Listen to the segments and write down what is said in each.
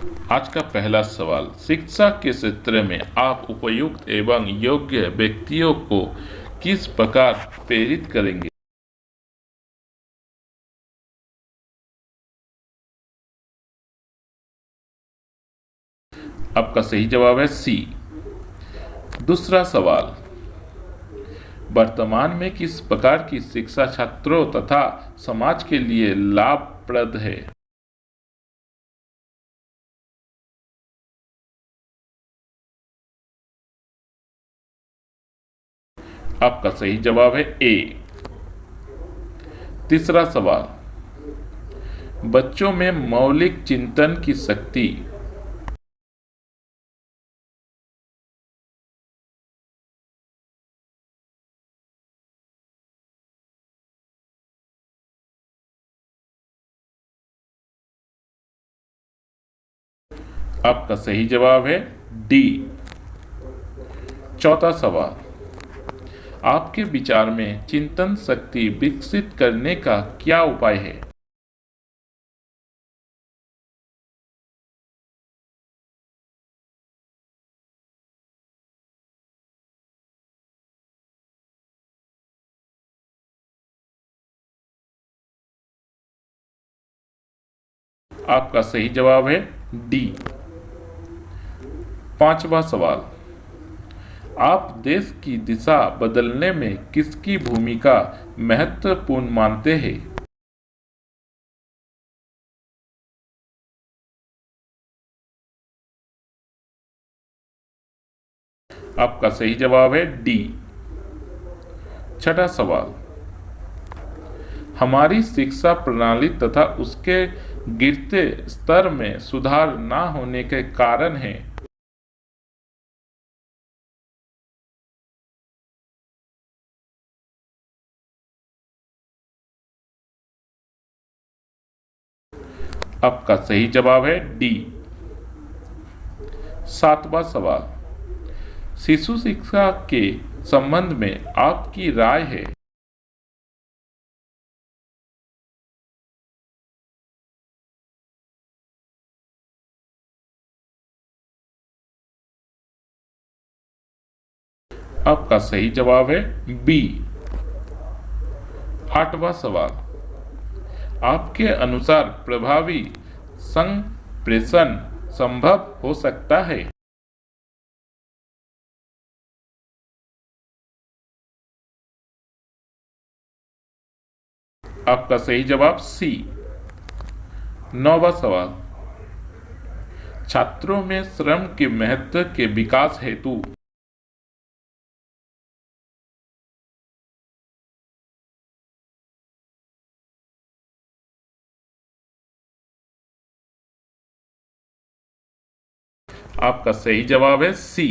आज का पहला सवाल, शिक्षा के क्षेत्र में आप उपयुक्त एवं योग्य व्यक्तियों को किस प्रकार प्रेरित करेंगे? आपका सही जवाब है सी। दूसरा सवाल, वर्तमान में किस प्रकार की शिक्षा छात्रों तथा समाज के लिए लाभप्रद है? आपका सही जवाब है ए। तीसरा सवाल, बच्चों में मौलिक चिंतन की शक्ति। आपका सही जवाब है डी। चौथा सवाल, आपके विचार में चिंतन शक्ति विकसित करने का क्या उपाय है? आपका सही जवाब है डी। पांचवा सवाल, आप देश की दिशा बदलने में किसकी भूमिका महत्वपूर्ण मानते हैं? आपका सही जवाब है डी। छठा सवाल, हमारी शिक्षा प्रणाली तथा उसके गिरते स्तर में सुधार ना होने के कारण है। आपका सही जवाब है डी। सातवां सवाल, शिशु शिक्षा के संबंध में आपकी राय है? आपका सही जवाब है बी। आठवां सवाल, आपके अनुसार प्रभावी संप्रेषण संभव हो सकता है? आपका सही जवाब सी। नौवां सवाल, छात्रों में श्रम के महत्व के विकास हेतु। आपका सही जवाब है सी।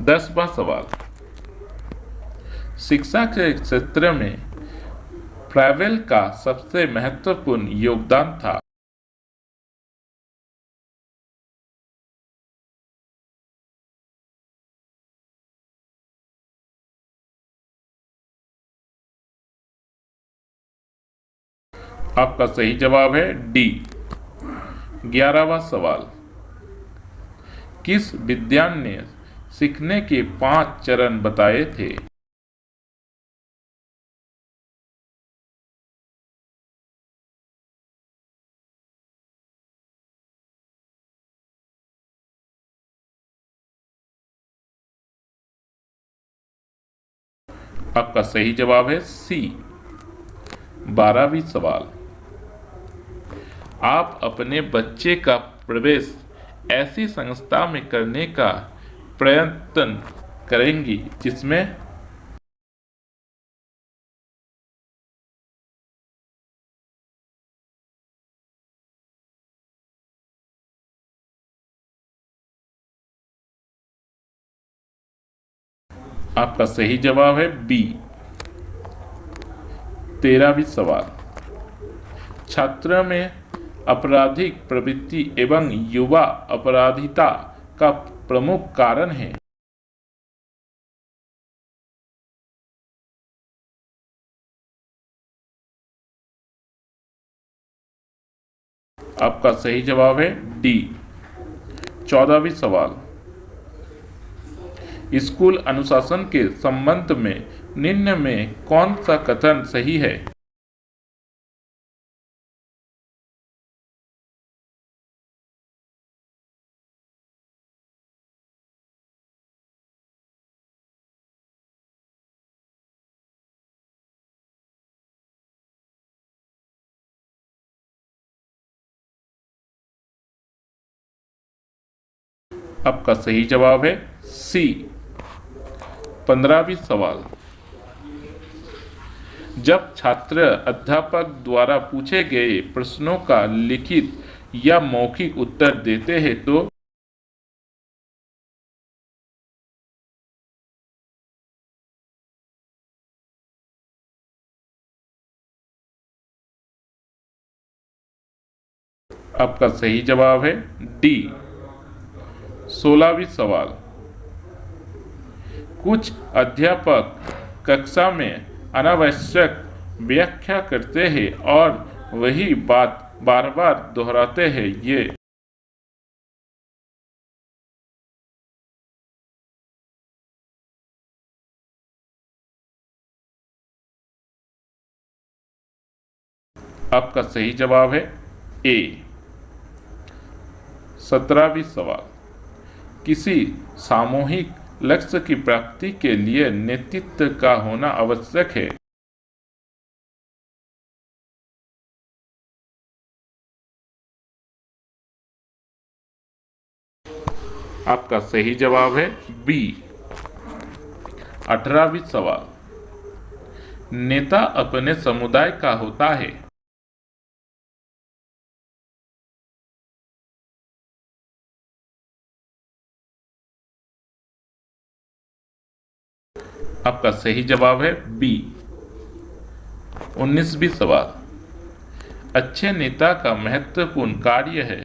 10वां सवाल, शिक्षा के क्षेत्र में फ्लावेल का सबसे महत्वपूर्ण योगदान था। आपका सही जवाब है डी। 11वां सवाल, किस विद्वान ने सीखने के 5 चरण बताए थे? आपका सही जवाब है सी। 12वीं सवाल, आप अपने बच्चे का प्रवेश ऐसी संस्था में करने का प्रयत्न करेंगी जिसमें। आपका सही जवाब है बी। 13वीं सवाल, छात्र में आपराधिक प्रवृत्ति एवं युवा अपराधिता का प्रमुख कारण है। आपका सही जवाब है डी। 14वीं सवाल, स्कूल अनुशासन के संबंध में निम्न में कौन सा कथन सही है? आपका सही जवाब है सी। 15वीं सवाल, जब छात्र अध्यापक द्वारा पूछे गए प्रश्नों का लिखित या मौखिक उत्तर देते हैं तो आपका सही जवाब है डी। 16वीं सवाल, कुछ अध्यापक कक्षा में अनावश्यक व्याख्या करते हैं और वही बात बार बार दोहराते हैं, ये आपका सही जवाब है ए। 17वीं सवाल, किसी सामूहिक लक्ष्य की प्राप्ति के लिए नेतृत्व का होना आवश्यक है। आपका सही जवाब है बी। 18वीं सवाल, नेता अपने समुदाय का होता है। आपका सही जवाब है बी। 19वीं सवाल, अच्छे नेता का महत्वपूर्ण कार्य है।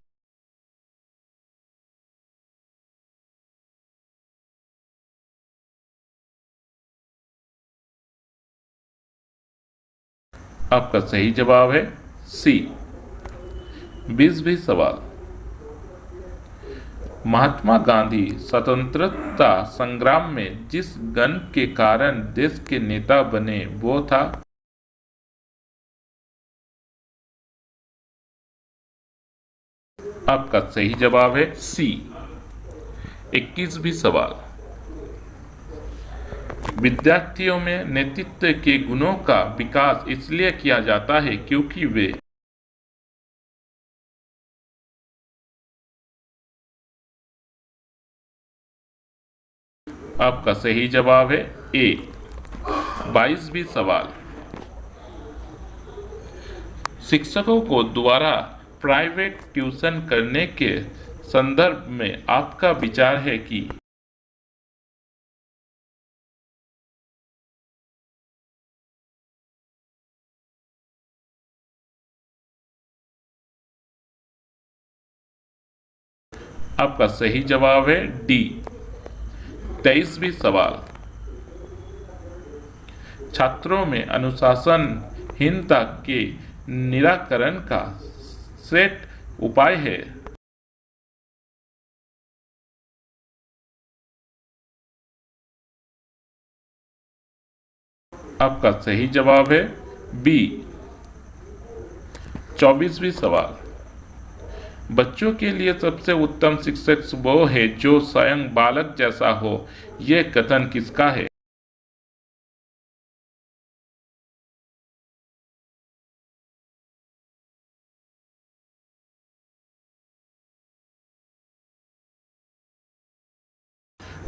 आपका सही जवाब है सी। 20वीं सवाल, महात्मा गांधी स्वतंत्रता संग्राम में जिस गण के कारण देश के नेता बने वो था। आपका सही जवाब है सी। 21वीं सवाल, विद्यार्थियों में नेतृत्व के गुणों का विकास इसलिए किया जाता है क्योंकि वे आपका सही जवाब है ए। 22वीं सवाल, शिक्षकों को द्वारा प्राइवेट ट्यूशन करने के संदर्भ में आपका विचार है कि आपका सही जवाब है डी। 23वीं सवाल, छात्रों में अनुशासनहीनता के निराकरण का सेट उपाय है। आपका सही जवाब है बी। 24वीं सवाल, बच्चों के लिए सबसे उत्तम शिक्षक वो है जो स्वयं बालक जैसा हो, यह कथन किसका है?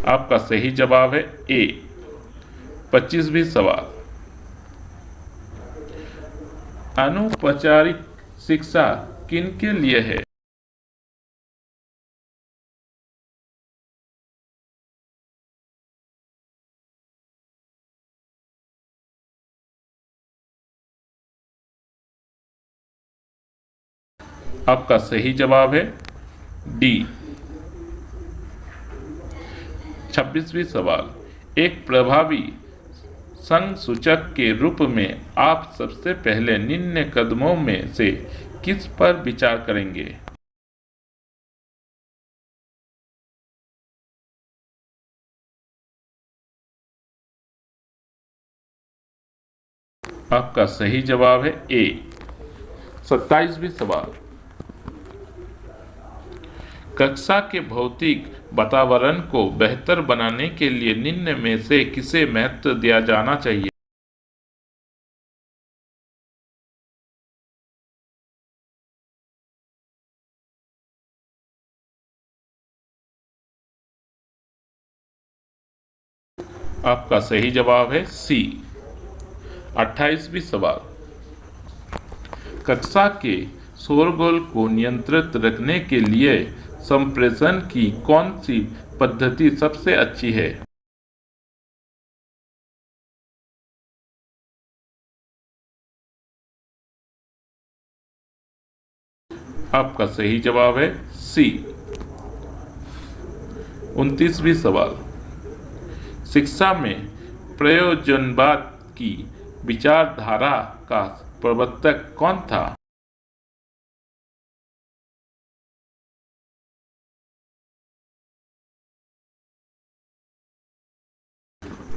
आपका सही जवाब है ए। 25वीं सवाल, अनौपचारिक शिक्षा किनके लिए है? आपका सही जवाब है डी। 26वीं सवाल, एक प्रभावी संघ सूचक के रूप में आप सबसे पहले निम्न कदमों में से किस पर विचार करेंगे? आपका सही जवाब है ए। 27वीं सवाल, कक्षा के भौतिक वातावरण को बेहतर बनाने के लिए निम्न में से किसे महत्व दिया जाना चाहिए? आपका सही जवाब है सी। 28वीं सवाल, कक्षा के शोरगुल को नियंत्रित रखने के लिए संप्रेषण की कौन सी पद्धति सबसे अच्छी है? आपका सही जवाब है सी। 29वीं सवाल, शिक्षा में प्रयोजनवाद की विचारधारा का प्रवर्तक कौन था?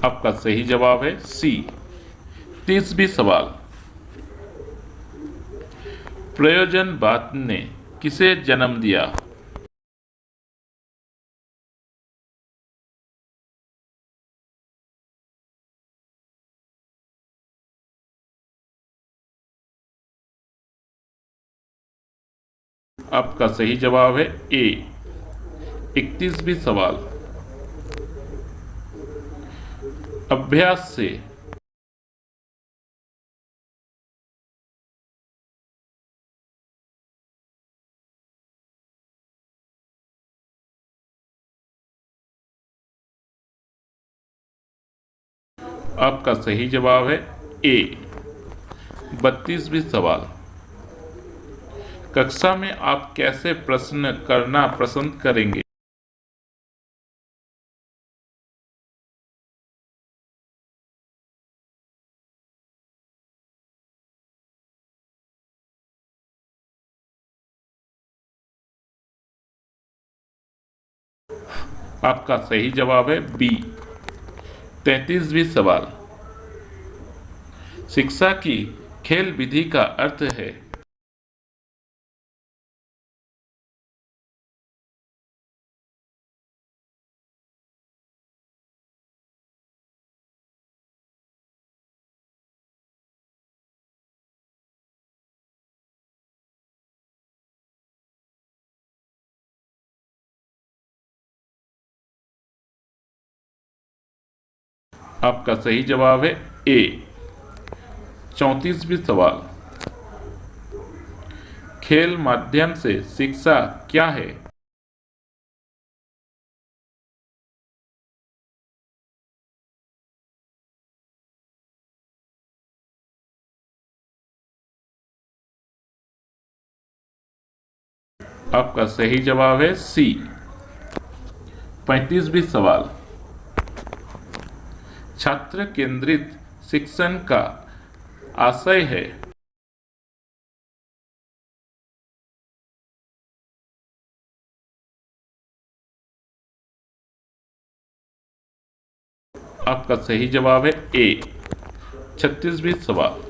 आपका सही जवाब है सी। 30वीं सवाल, प्रयोजनवाद ने किसे जन्म दिया? आपका सही जवाब है ए। 31वीं सवाल, अभ्यास से आपका सही जवाब है ए। 32वीं सवाल, कक्षा में आप कैसे प्रश्न करना पसंद करेंगे? आपका सही जवाब है बी। 33वीं सवाल, शिक्षा की खेल विधि का अर्थ है? आपका सही जवाब है ए। 34वीं सवाल, खेल माध्यम से शिक्षा क्या है? आपका सही जवाब है सी। 35वीं सवाल, छात्र केंद्रित शिक्षण का आशय है? आपका सही जवाब है ए। 36वीं सवाल,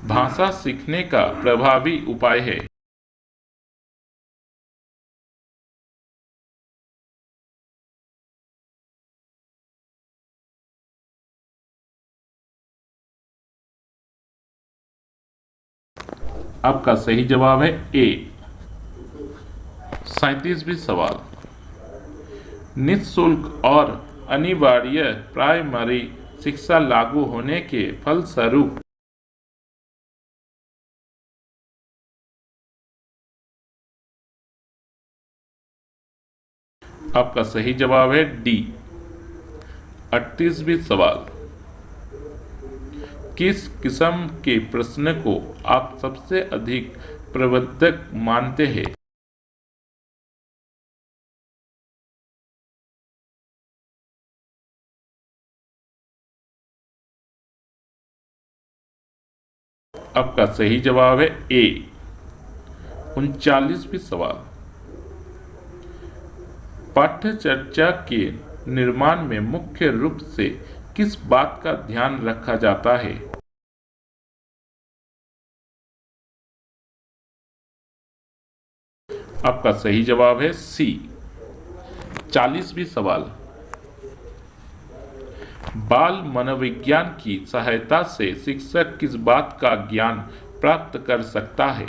भाषा सीखने का प्रभावी उपाय है? आपका सही जवाब है ए। 37वीं सवाल, निःशुल्क और अनिवार्य प्राइमरी शिक्षा लागू होने के फलस्वरूप आपका सही जवाब है डी। 38वीं सवाल, किस किस्म के प्रश्न को आप सबसे अधिक प्रवर्तक मानते हैं? आपका सही जवाब है ए। 39वां सवाल, पाठ्य चर्चा के निर्माण में मुख्य रूप से किस बात का ध्यान रखा जाता है? आपका सही जवाब है सी। 40वां सवाल, बाल मनोविज्ञान की सहायता से शिक्षक किस बात का ज्ञान प्राप्त कर सकता है?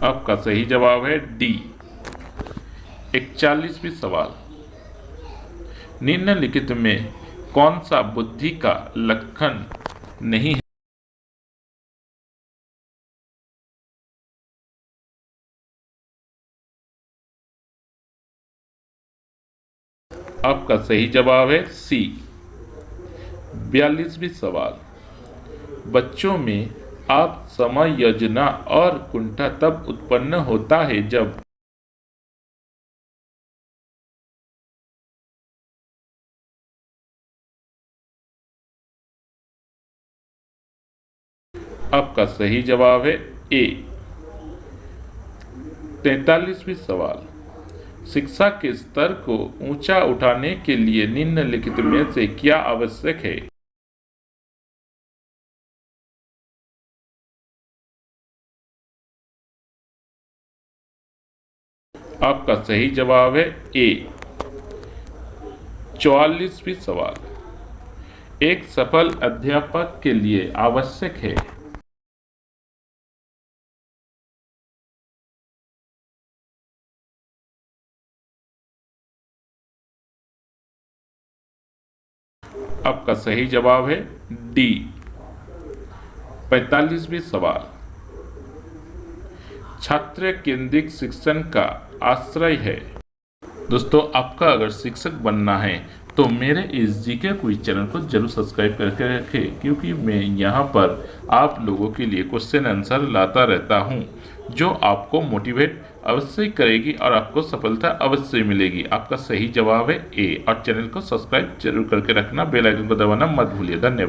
आपका सही जवाब है डी। 41वां सवाल, निम्नलिखित में कौन सा बुद्धि का लक्षण नहीं है? आपका सही जवाब है सी। 42वां सवाल, बच्चों में आप समायोजना और कुंठा तब उत्पन्न होता है जब आपका सही जवाब है ए। 43वां सवाल, शिक्षा के स्तर को ऊंचा उठाने के लिए निम्नलिखित में से क्या आवश्यक है? आपका सही जवाब है ए। 44वां सवाल, एक सफल अध्यापक के लिए आवश्यक है? आपका सही जवाब है डी। 45वां सवाल, छात्र केंद्रित शिक्षण का आश्रय है। दोस्तों, आपका अगर शिक्षक बनना है तो मेरे इस जीके क्विज चैनल को जरूर सब्सक्राइब करके रखें, क्योंकि मैं यहाँ पर आप लोगों के लिए क्वेश्चन आंसर लाता रहता हूँ जो आपको मोटिवेट अवश्य करेगी और आपको सफलता अवश्य मिलेगी। आपका सही जवाब है ए। और चैनल को सब्सक्राइब जरूर करके रखना, बेल आइकन को दबाना मत भूलिए। धन्यवाद।